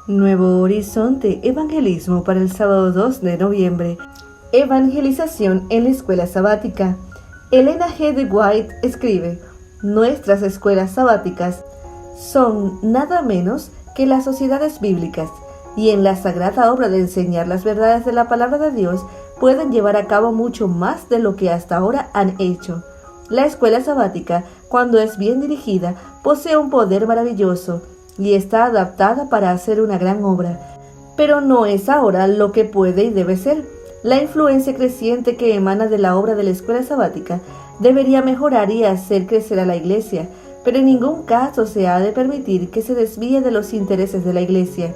Nuevo Horizonte, Evangelismo para el sábado 2 de noviembre. Evangelización en la escuela sabática. Elena G. de White escribe: nuestras escuelas sabáticas son nada menos que las sociedades bíblicas, y en la sagrada obra de enseñar las verdades de la palabra de Dios pueden llevar a cabo mucho más de lo que hasta ahora han hecho. La escuela sabática, cuando es bien dirigida, posee un poder maravilloso y está adaptada para hacer una gran obra, pero no es ahora lo que puede y debe ser. La influencia creciente que emana de la obra de la escuela sabática debería mejorar y hacer crecer a la Iglesia, pero en ningún caso se ha de permitir que se desvíe de los intereses de la Iglesia.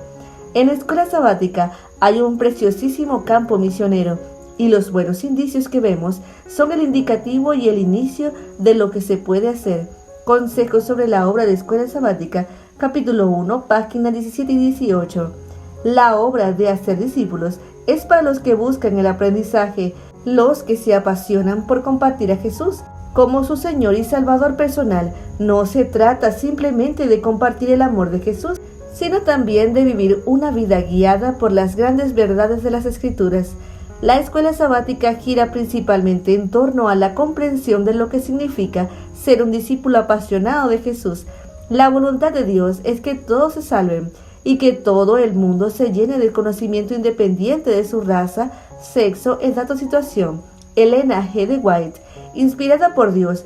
En la escuela sabática hay un preciosísimo campo misionero, y los buenos indicios que vemos son el indicativo y el inicio de lo que se puede hacer. Consejos sobre la obra de escuela sabática, capítulo 1, páginas 17 y 18. La obra de hacer discípulos es para los que buscan el aprendizaje, los que se apasionan por compartir a Jesús como su Señor y Salvador personal. No se trata simplemente de compartir el amor de Jesús, sino también de vivir una vida guiada por las grandes verdades de las Escrituras. La escuela sabática gira principalmente en torno a la comprensión de lo que significa ser un discípulo apasionado de Jesús. La voluntad de Dios es que todos se salven y que todo el mundo se llene del conocimiento independiente de su raza, sexo, edad o situación. Elena G. de White, inspirada por Dios,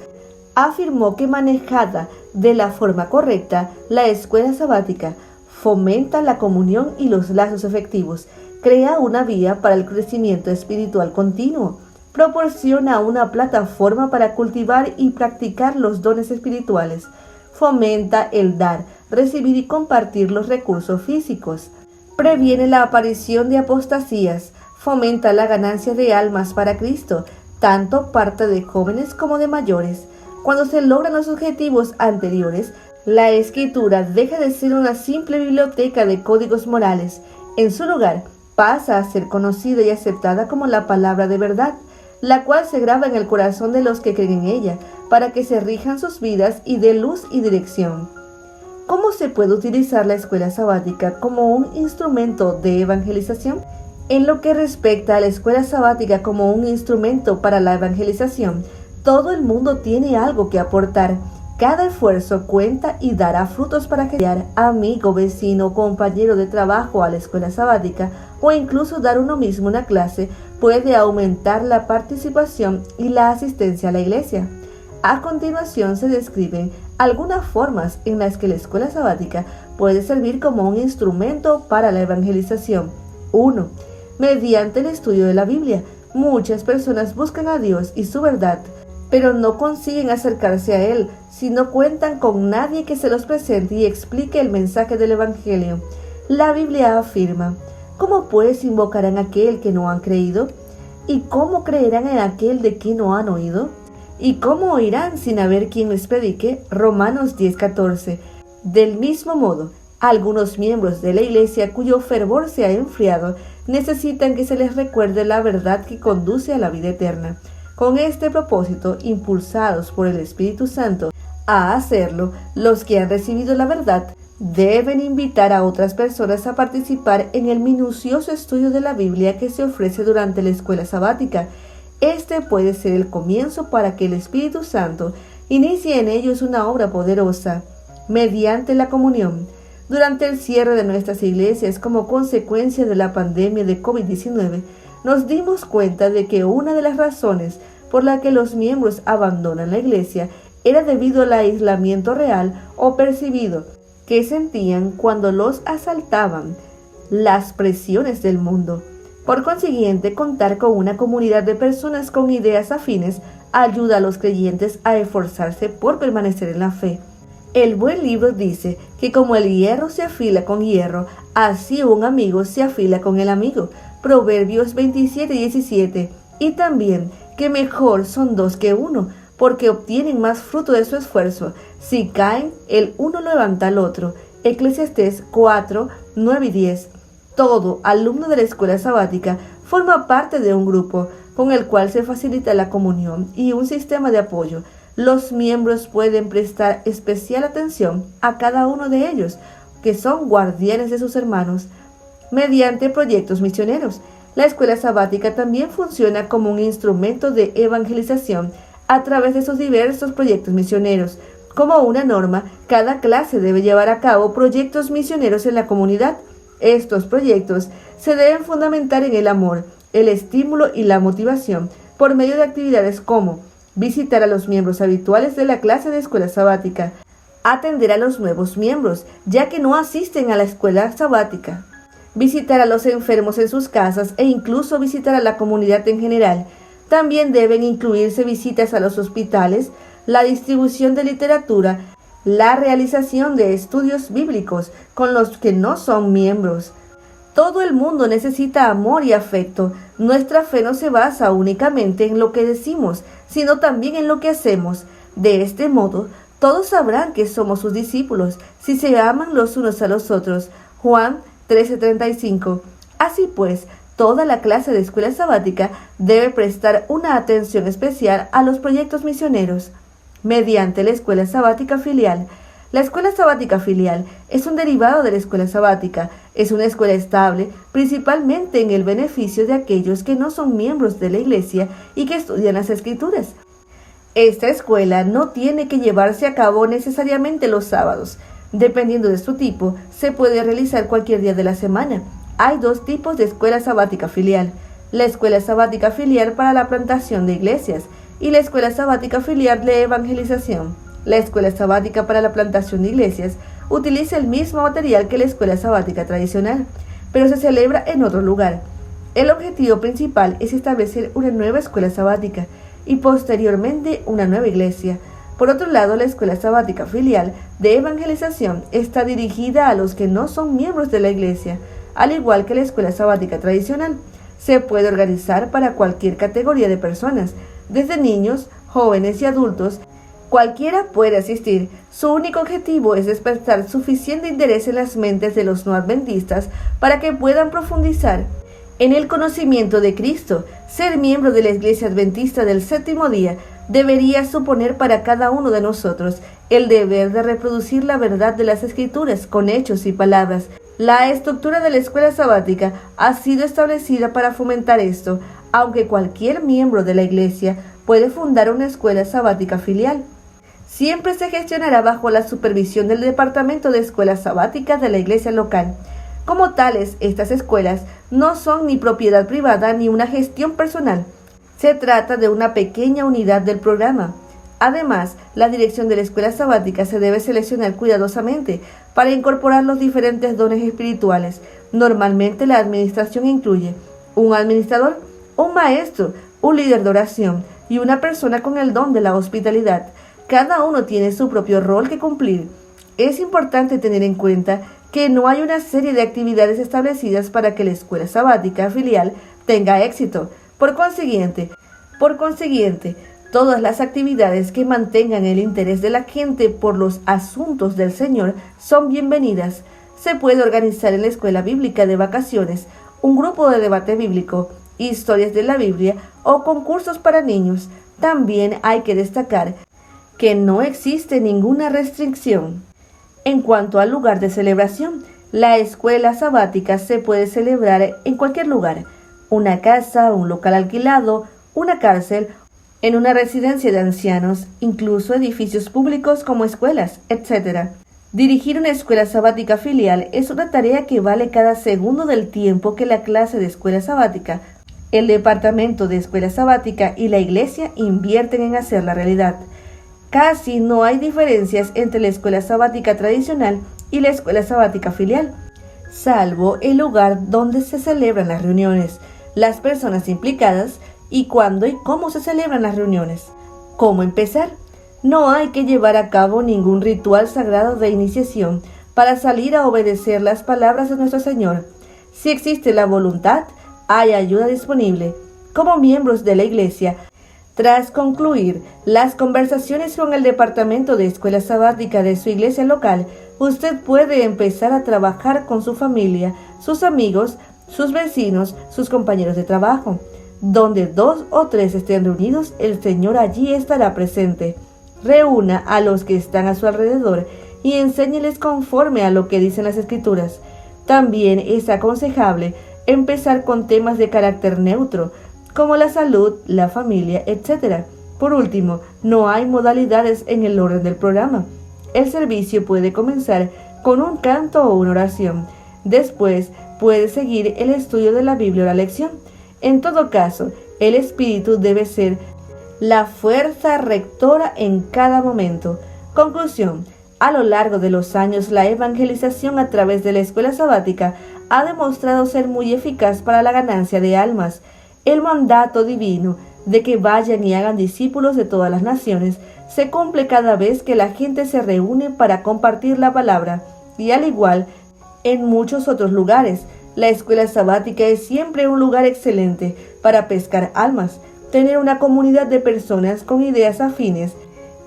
afirmó que manejada de la forma correcta, la escuela sabática fomenta la comunión y los lazos efectivos, crea una vía para el crecimiento espiritual continuo, proporciona una plataforma para cultivar y practicar los dones espirituales, fomenta el dar, recibir y compartir los recursos físicos, previene la aparición de apostasías, fomenta la ganancia de almas para Cristo, tanto parte de jóvenes como de mayores. Cuando se logran los objetivos anteriores, la Escritura deja de ser una simple biblioteca de códigos morales. En su lugar, pasa a ser conocida y aceptada como la palabra de verdad, la cual se graba en el corazón de los que creen en ella, para que se rijan sus vidas y dé luz y dirección. ¿Cómo se puede utilizar la escuela sabática como un instrumento de evangelización? En lo que respecta a la escuela sabática como un instrumento para la evangelización, todo el mundo tiene algo que aportar. Cada esfuerzo cuenta y dará frutos para crear amigo, vecino, compañero de trabajo a la escuela sabática, o incluso dar uno mismo una clase puede aumentar la participación y la asistencia a la iglesia. A continuación se describen algunas formas en las que la escuela sabática puede servir como un instrumento para la evangelización. 1. Mediante el estudio de la Biblia. Muchas personas buscan a Dios y su verdad, pero no consiguen acercarse a Él si no cuentan con nadie que se los presente y explique el mensaje del Evangelio. La Biblia afirma: ¿cómo pues invocarán a aquel que no han creído? ¿Y cómo creerán en aquel de quien no han oído? ¿Y cómo oirán sin haber quien les predique? Romanos 10:14. Del mismo modo, algunos miembros de la Iglesia cuyo fervor se ha enfriado necesitan que se les recuerde la verdad que conduce a la vida eterna. Con este propósito, impulsados por el Espíritu Santo a hacerlo, los que han recibido la verdad deben invitar a otras personas a participar en el minucioso estudio de la Biblia que se ofrece durante la escuela sabática. Este puede ser el comienzo para que el Espíritu Santo inicie en ellos una obra poderosa. Mediante la comunión. Durante el cierre de nuestras iglesias como consecuencia de la pandemia de COVID-19, nos dimos cuenta de que una de las razones por la que los miembros abandonan la iglesia era debido al aislamiento real o percibido que sentían cuando los asaltaban las presiones del mundo. Por consiguiente, contar con una comunidad de personas con ideas afines ayuda a los creyentes a esforzarse por permanecer en la fe. El buen libro dice que como el hierro se afila con hierro, así un amigo se afila con el amigo. Proverbios 27:17. Y también que mejor son dos que uno, porque obtienen más fruto de su esfuerzo. Si caen, el uno levanta al otro. Eclesiastés 4:9 y 10. Todo alumno de la escuela sabática forma parte de un grupo con el cual se facilita la comunión y un sistema de apoyo. Los miembros pueden prestar especial atención a cada uno de ellos, que son guardianes de sus hermanos, mediante proyectos misioneros. La escuela sabática también funciona como un instrumento de evangelización a través de sus diversos proyectos misioneros. Como una norma, cada clase debe llevar a cabo proyectos misioneros en la comunidad. Estos proyectos se deben fundamentar en el amor, el estímulo y la motivación, por medio de actividades como visitar a los miembros habituales de la clase de escuela sabática, atender a los nuevos miembros, ya que no asisten a la escuela sabática, visitar a los enfermos en sus casas e incluso visitar a la comunidad en general. También deben incluirse visitas a los hospitales, la distribución de literatura, la realización de estudios bíblicos con los que no son miembros. Todo el mundo necesita amor y afecto. Nuestra fe no se basa únicamente en lo que decimos, sino también en lo que hacemos. De este modo, todos sabrán que somos sus discípulos, si se aman los unos a los otros. Juan 13:35. Así pues, toda la clase de escuela sabática debe prestar una atención especial a los proyectos misioneros. Mediante la escuela sabática filial. La escuela sabática filial es un derivado de la escuela sabática. Es una escuela estable, principalmente en el beneficio de aquellos que no son miembros de la iglesia y que estudian las escrituras. Esta escuela no tiene que llevarse a cabo necesariamente los sábados. Dependiendo de su tipo, se puede realizar cualquier día de la semana. Hay dos tipos de escuela sabática filial: la escuela sabática filial para la plantación de iglesias y la escuela sabática filial de evangelización. La escuela sabática para la plantación de iglesias utiliza el mismo material que la escuela sabática tradicional, pero se celebra en otro lugar. El objetivo principal es establecer una nueva escuela sabática y posteriormente una nueva iglesia. Por otro lado, la escuela sabática filial de evangelización está dirigida a los que no son miembros de la iglesia, al igual que la escuela sabática tradicional. Se puede organizar para cualquier categoría de personas, desde niños, jóvenes y adultos. Cualquiera puede asistir. Su único objetivo es despertar suficiente interés en las mentes de los no adventistas para que puedan profundizar en el conocimiento de Cristo. Ser miembro de la Iglesia Adventista del Séptimo Día debería suponer para cada uno de nosotros el deber de reproducir la verdad de las Escrituras con hechos y palabras. La estructura de la escuela sabática ha sido establecida para fomentar esto, aunque cualquier miembro de la Iglesia puede fundar una escuela sabática filial. Siempre se gestionará bajo la supervisión del Departamento de Escuelas Sabáticas de la iglesia local. Como tales, estas escuelas no son ni propiedad privada ni una gestión personal. Se trata de una pequeña unidad del programa. Además, la dirección de la escuela sabática se debe seleccionar cuidadosamente para incorporar los diferentes dones espirituales. Normalmente la administración incluye un administrador, un maestro, un líder de oración y una persona con el don de la hospitalidad. Cada uno tiene su propio rol que cumplir. Es importante tener en cuenta que no hay una serie de actividades establecidas para que la escuela sabática filial tenga éxito. Por consiguiente, todas las actividades que mantengan el interés de la gente por los asuntos del Señor son bienvenidas. Se puede organizar en la escuela bíblica de vacaciones un grupo de debate bíblico, historias de la Biblia o concursos para niños. También hay que destacar que no existe ninguna restricción en cuanto al lugar de celebración. La escuela sabática se puede celebrar en cualquier lugar: una casa, un local alquilado, una cárcel, en una residencia de ancianos, incluso edificios públicos como escuelas, etc. Dirigir una escuela sabática filial es una tarea que vale cada segundo del tiempo que la clase de escuela sabática, el departamento de escuela sabática y la iglesia invierten en hacerla realidad. Casi no hay diferencias entre la escuela sabática tradicional y la escuela sabática filial, salvo el lugar donde se celebran las reuniones, las personas implicadas y cuándo y cómo se celebran las reuniones. ¿Cómo empezar? No hay que llevar a cabo ningún ritual sagrado de iniciación para salir a obedecer las palabras de nuestro Señor. Si existe la voluntad, hay ayuda disponible. Como miembros de la iglesia, tras concluir las conversaciones con el departamento de escuela sabática de su iglesia local, usted puede empezar a trabajar con su familia, sus amigos, sus vecinos, sus compañeros de trabajo. Donde 2 o 3 estén reunidos, el Señor allí estará presente. Reúna a los que están a su alrededor y enséñeles conforme a lo que dicen las Escrituras. También es aconsejable empezar con temas de carácter neutro, como la salud, la familia, etc. Por último, no hay modalidades en el orden del programa. El servicio puede comenzar con un canto o una oración. Después puede seguir el estudio de la Biblia o la lección. En todo caso, el Espíritu debe ser la fuerza rectora en cada momento. Conclusión. A lo largo de los años, la evangelización a través de la escuela sabática ha demostrado ser muy eficaz para la ganancia de almas. El mandato divino de que vayan y hagan discípulos de todas las naciones se cumple cada vez que la gente se reúne para compartir la palabra, y al igual en muchos otros lugares, la escuela sabática es siempre un lugar excelente para pescar almas. Tener una comunidad de personas con ideas afines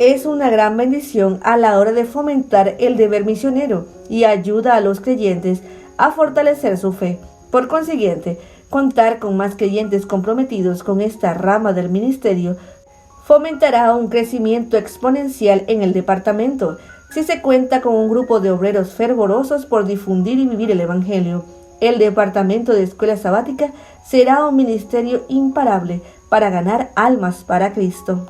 es una gran bendición a la hora de fomentar el deber misionero y ayuda a los creyentes a fortalecer su fe. Por consiguiente, contar con más creyentes comprometidos con esta rama del ministerio fomentará un crecimiento exponencial en el departamento. Si se cuenta con un grupo de obreros fervorosos por difundir y vivir el Evangelio, el departamento de escuela sabática será un ministerio imparable para ganar almas para Cristo.